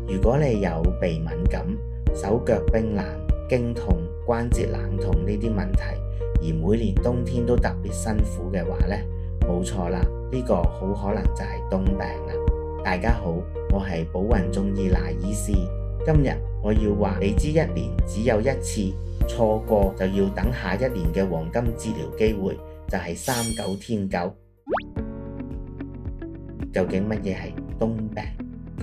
如果你有鼻敏感、手腳冰冷、經痛、關節冷痛呢啲問題，而每年冬天都特別辛苦嘅話呢，冇錯啦，呢個好可能就係冬病啦。大家好，我係寶雲中醫賴醫師，今日我要話你知，一年只有一次，錯過就要等下一年嘅黃金治療機會，就係39天灸。究竟乜嘢係冬病？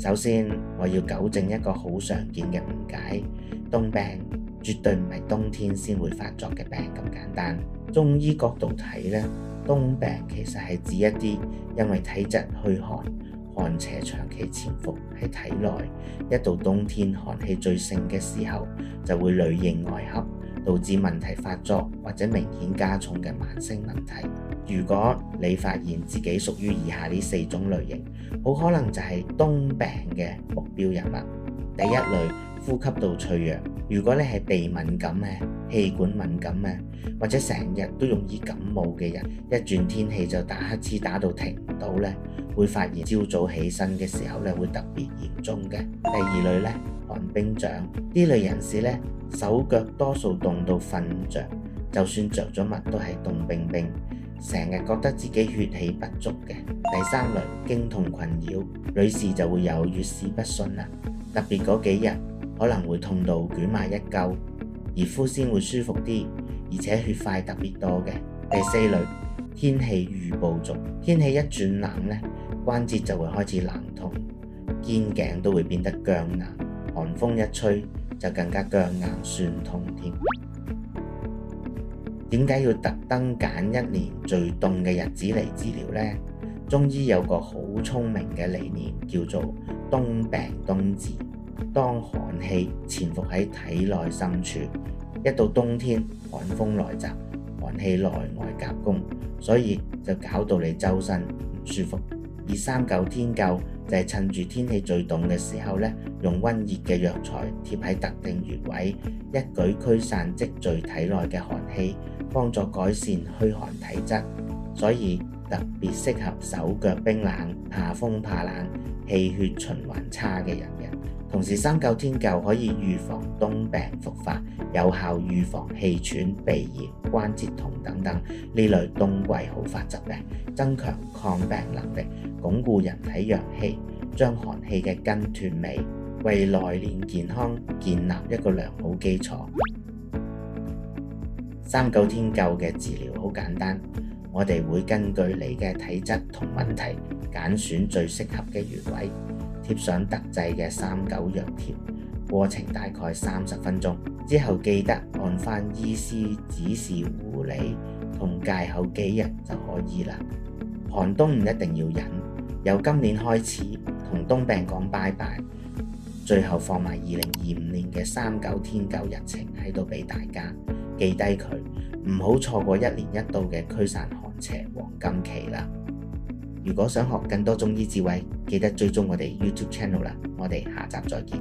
首先我要糾正一個好常見嘅誤解，冬病絕對唔係冬天先會發作嘅病咁簡單。中醫角度睇呢，冬病其實係指一啲因為體質虛寒、寒邪長期潛伏喺體內，一到冬天寒氣最盛嘅時候，就會裏應外合，導致問題發作或者明顯加重嘅慢性問題。如果你發現自己屬於以下呢4種類型，好可能就係冬病嘅目標人物。第一類，呼吸道脆弱。如果你係鼻敏感嘅、氣管敏感嘅，或者成日都容易感冒嘅人，一轉天氣就打乞嗤打到停唔到呢，會發現朝早起身嘅時候呢會特別嚴重嘅。第二類呢，寒冰掌，呢類人士呢，手腳多數凍到瞓唔着，就算着咗襪都係凍冰冰，成日覺得自己血氣不足嘅。第三類，經痛困擾，女士就會有月事不順啦，特別嗰幾日可能會痛到捲埋一嚿，而膚先會舒服啲，而且血塊特別多嘅。第四類，天氣預報族，天氣一轉冷呢，關節就會開始冷痛，肩頸都會變得僵硬，寒風一吹就更加僵硬酸痛添。點解要特登揀一年最凍嘅日子嚟治療呢？中醫有個好聰明嘅理念，叫做冬病冬治。當寒氣潛伏喺體內深處，一到冬天寒風來襲，寒氣內外夾攻，所以就搞到你周身唔舒服。而39天灸就係趁住天氣最凍嘅時候呢，用溫熱嘅藥材貼喺特定穴位，一舉驅散積聚體內嘅寒氣，幫助改善虛寒體質，所以特別適合手腳冰冷、怕風怕冷、氣血循環差嘅人嘅。同時39天灸可以預防冬病復發，有效預防氣喘、鼻炎、關節痛等等呢類冬季好發疾病，增強抗病能力，鞏固人體陽氣，將寒氣嘅根斷尾，為來年健康建立一個良好基礎。39天灸嘅治療好簡單，我哋會根據你嘅體質同問題揀選最適合嘅穴位，貼上特製嘅39藥貼，過程大概30分鐘，之後記得按返醫師指示護理同戒口幾日就可以啦。寒冬唔一定要忍，由今年開始同冬病講拜拜，最後放埋2025年嘅39天灸日程喺度俾大家記低佢，唔好錯過1年1度嘅驅散寒邪黃金期啦。如果想學更多中醫智慧，記得追蹤我哋 YouTube channel 啦。我哋下集再見。